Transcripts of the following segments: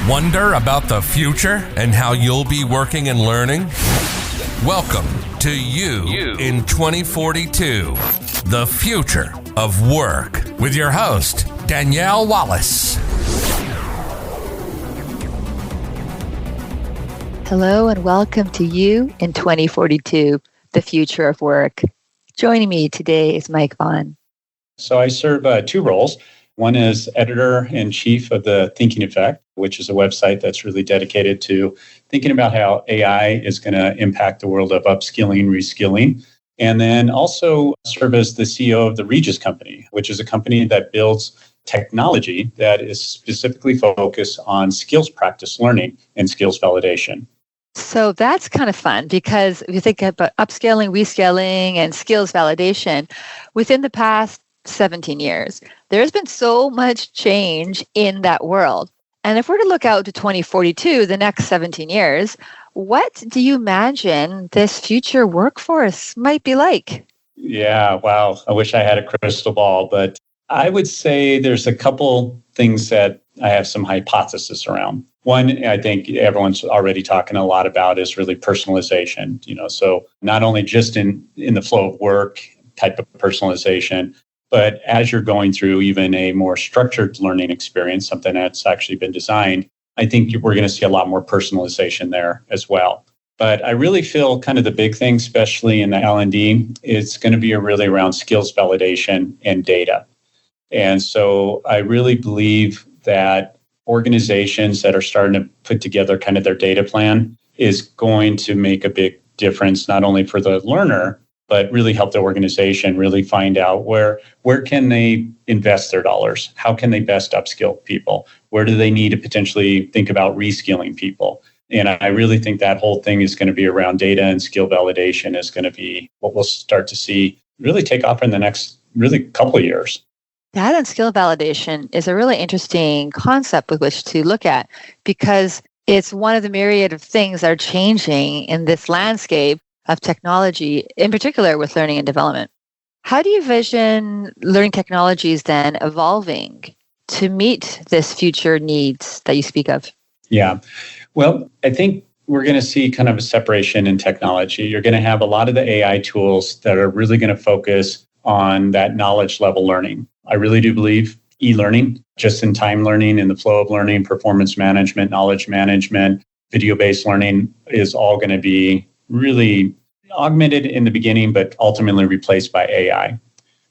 Wonder about the future and how you'll be working and learning? Welcome to You in 2042, the future of work, with your host, Danielle Wallace. Hello and welcome to You in 2042, the future of work. Joining me today is Mike Vaughan. So I serve two roles. One is editor-in-chief of the Thinking Effect, which is a website that's really dedicated to thinking about how AI is going to impact the world of upskilling, reskilling. And then also serve as the CEO of the Regis company, which is a company that builds technology that is specifically focused on skills practice learning and skills validation. So that's kind of fun because if you think about upskilling, reskilling, and skills validation, within the past 17 years, there's been so much change in that world. And if we're to look out to 2042, the next 17 years, what do you imagine this future workforce might be like? Yeah, wow. I wish I had a crystal ball, but I would say there's a couple things that I have some hypothesis around. One, I think everyone's already talking a lot about is really personalization. So not only just in the flow of work type of personalization, but as you're going through even a more structured learning experience, something that's actually been designed, I think we're going to see a lot more personalization there as well. But I really feel kind of the big thing, especially in the L&D, is going to be really around skills validation and data. And so I really believe that organizations that are starting to put together kind of their data plan is going to make a big difference, not only for the learner, but really help the organization really find out where can they invest their dollars? How can they best upskill people? Where do they need to potentially think about reskilling people? And I really think that whole thing is going to be around data, and skill validation is going to be what we'll start to see really take off in the next really couple of years. Data and skill validation is a really interesting concept with which to look at because it's one of the myriad of things that are changing in this landscape of technology, in particular with learning and development. How do you vision learning technologies then evolving to meet this future needs that you speak of? Yeah, well, I think we're going to see kind of a separation in technology. You're going to have a lot of the AI tools that are really going to focus on that knowledge level learning. I really do believe e-learning, just-in-time learning, in the flow of learning, performance management, knowledge management, video-based learning is all going to be really augmented in the beginning, but ultimately replaced by AI,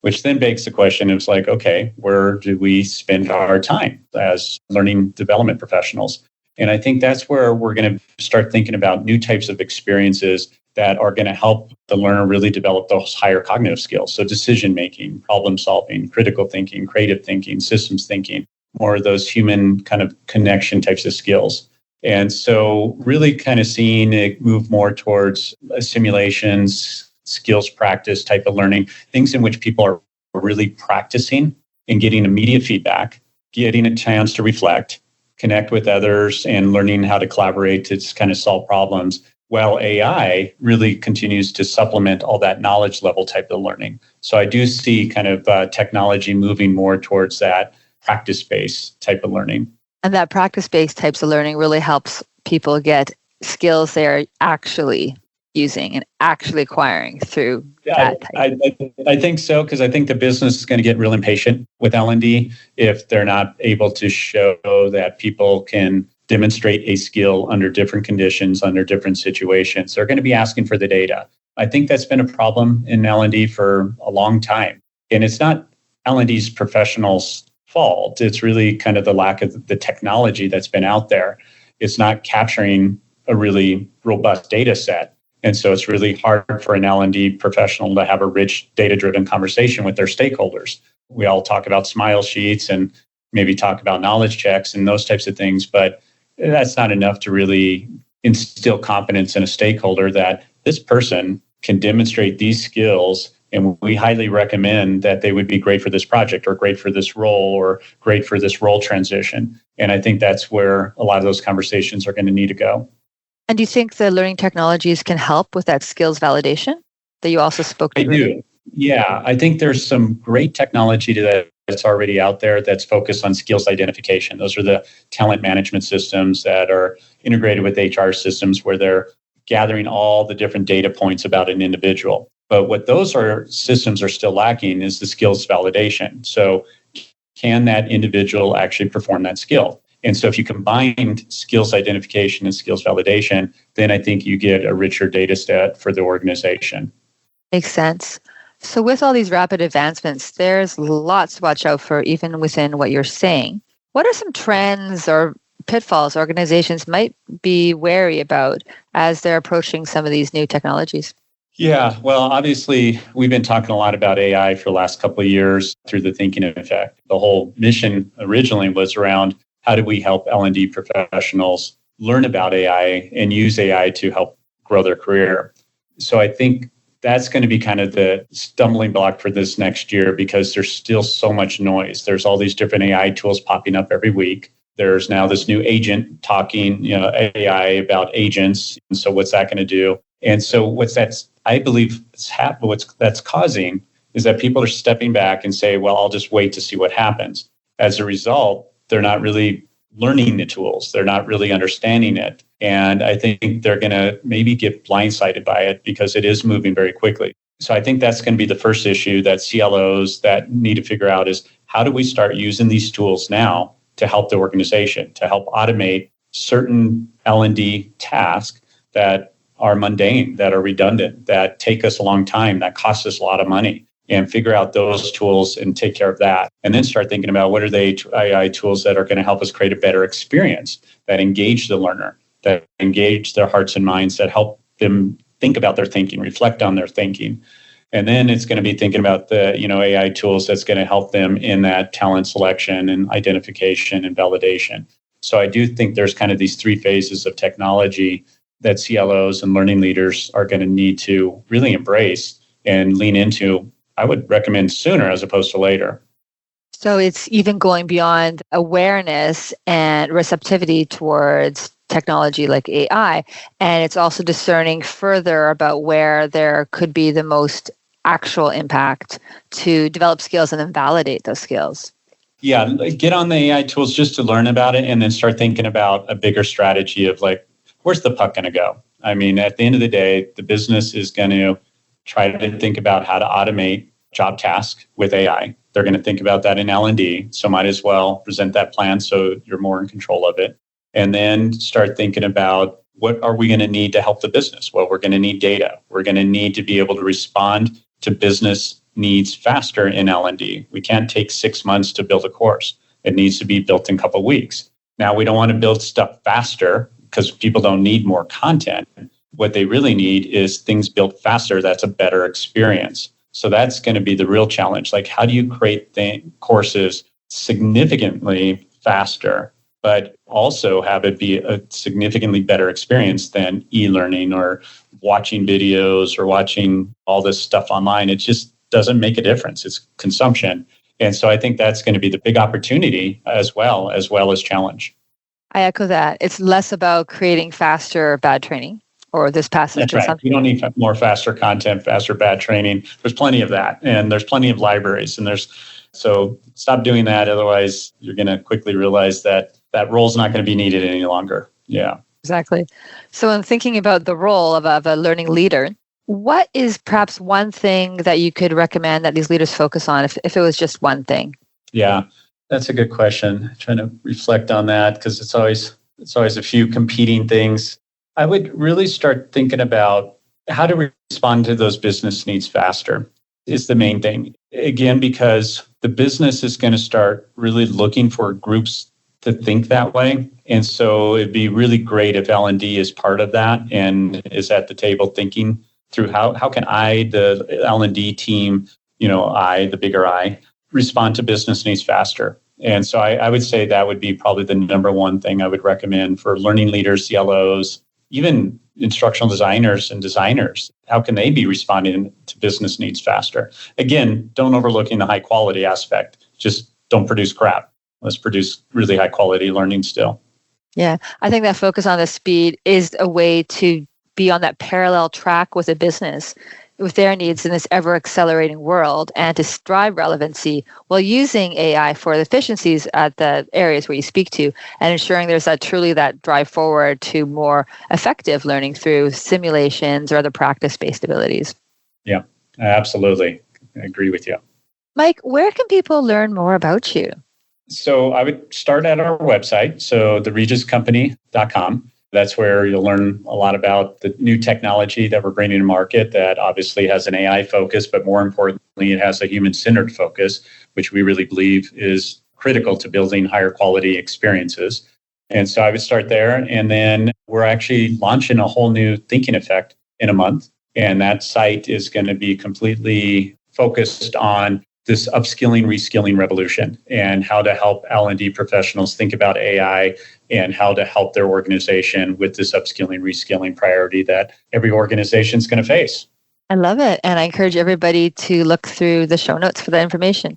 which then begs the question of like, okay, where do we spend our time as learning development professionals? And I think that's where we're going to start thinking about new types of experiences that are going to help the learner really develop those higher cognitive skills. So decision-making, problem solving, critical thinking, creative thinking, systems thinking, more of those human kind of connection types of skills. And so really kind of seeing it move more towards simulations, skills practice type of learning, things in which people are really practicing and getting immediate feedback, getting a chance to reflect, connect with others, and learning how to collaborate to kind of solve problems, while AI really continues to supplement all that knowledge level type of learning. So I do see kind of technology moving more towards that practice-based type of learning. And that practice-based types of learning really helps people get skills they're actually using and actually acquiring through that type. I think so, because I think the business is going to get real impatient with L&D if they're not able to show that people can demonstrate a skill under different conditions, under different situations. They're going to be asking for the data. I think that's been a problem in L&D for a long time. And it's not L&D's professionals' fault. It's really kind of the lack of the technology that's been out there. It's not capturing a really robust data set. And so it's really hard for an L&D professional to have a rich data-driven conversation with their stakeholders. We all talk about smile sheets and maybe talk about knowledge checks and those types of things, but that's not enough to really instill confidence in a stakeholder that this person can demonstrate these skills, and we highly recommend that they would be great for this project or great for this role or great for this role transition. And I think that's where a lot of those conversations are going to need to go. And do you think the learning technologies can help with that skills validation that you also spoke to? I do. Yeah, I think there's some great technology that that's already out there that's focused on skills identification. Those are the talent management systems that are integrated with HR systems where they're gathering all the different data points about an individual. But what those systems are still lacking is the skills validation. So can that individual actually perform that skill? And so if you combine skills identification and skills validation, then I think you get a richer data set for the organization. Makes sense. So with all these rapid advancements, there's lots to watch out for even within what you're saying. What are some trends or pitfalls organizations might be wary about as they're approaching some of these new technologies? Yeah, well, obviously, we've been talking a lot about AI for the last couple of years through the thinking effect. The whole mission originally was around how do we help L&D professionals learn about AI and use AI to help grow their career? So I think that's going to be kind of the stumbling block for this next year because there's still so much noise. There's all these different AI tools popping up every week. There's now this new agent talking, AI about agents. And so what's that going to do? And so I believe what's that's causing is that people are stepping back and say, well, I'll just wait to see what happens. As a result, they're not really learning the tools. They're not really understanding it. And I think they're going to maybe get blindsided by it because it is moving very quickly. So I think that's going to be the first issue that CLOs that need to figure out is how do we start using these tools now to help the organization, to help automate certain L&D tasks that are mundane, that are redundant, that take us a long time, that cost us a lot of money, and figure out those tools and take care of that. And then start thinking about what are the AI tools that are going to help us create a better experience, that engage the learner, that engage their hearts and minds, that help them think about their thinking, reflect on their thinking. And then it's going to be thinking about the AI tools that's going to help them in that talent selection and identification and validation. So I do think there's kind of these three phases of technology that CLOs and learning leaders are going to need to really embrace and lean into. I would recommend sooner as opposed to later. So it's even going beyond awareness and receptivity towards technology like AI. And it's also discerning further about where there could be the most actual impact to develop skills and then validate those skills. Yeah, get on the AI tools just to learn about it and then start thinking about a bigger strategy of like, where's the puck going to go? I mean, at the end of the day, the business is going to try to think about how to automate job tasks with AI. They're going to think about that in L&D, so might as well present that plan so you're more in control of it. And then start thinking about what are we going to need to help the business? Well, we're going to need data. We're going to need to be able to respond to business needs faster in L&D. We can't take 6 months to build a course. It needs to be built in a couple of weeks. Now, we don't want to build stuff faster because people don't need more content. What they really need is things built faster that's a better experience. So that's going to be the real challenge. Like, how do you create courses significantly faster, but also have it be a significantly better experience than e-learning or watching videos or watching all this stuff online? It just doesn't make a difference. It's consumption. And so I think that's going to be the big opportunity as well as challenge. I echo that. It's less about creating faster bad training or this passive That's consumption. Right. You don't need more faster content, faster bad training. There's plenty of that. And there's plenty of libraries. So stop doing that. Otherwise, you're going to quickly realize that role's not going to be needed any longer. Yeah. Exactly. So in thinking about the role of a learning leader, what is perhaps one thing that you could recommend that these leaders focus on if it was just one thing? Yeah, that's a good question. I'm trying to reflect on that because it's always a few competing things. I would really start thinking about how to respond to those business needs faster is the main thing. Again, because the business is going to start really looking for groups to think that way. And so it'd be really great if L&D is part of that and is at the table thinking through how can I, the L&D team, the bigger I, respond to business needs faster. And so I would say that would be probably the number one thing I would recommend for learning leaders, CLOs, even instructional designers and designers. How can they be responding to business needs faster? Again, don't overlooking the high quality aspect. Just don't produce crap. Let's produce really high quality learning still. Yeah, I think that focus on the speed is a way to be on that parallel track with a business with their needs in this ever accelerating world and to drive relevancy while using AI for the efficiencies at the areas where you speak to and ensuring there's that drive forward to more effective learning through simulations or other practice-based abilities. Yeah, absolutely. I agree with you. Mike, where can people learn more about you? So I would start at our website, so theregiscompany.com. That's where you'll learn a lot about the new technology that we're bringing to market that obviously has an AI focus, but more importantly, it has a human-centered focus, which we really believe is critical to building higher quality experiences. And so I would start there. And then we're actually launching a whole new thinking effect in a month. And that site is going to be completely focused on this upskilling, reskilling revolution and how to help L&D professionals think about AI and how to help their organization with this upskilling, reskilling priority that every organization is going to face. I love it. And I encourage everybody to look through the show notes for that information.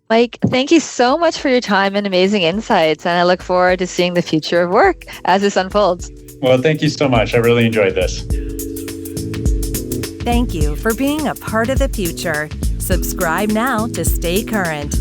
Mike, thank you so much for your time and amazing insights. And I look forward to seeing the future of work as this unfolds. Well, thank you so much. I really enjoyed this. Thank you for being a part of the future. Subscribe now to stay current.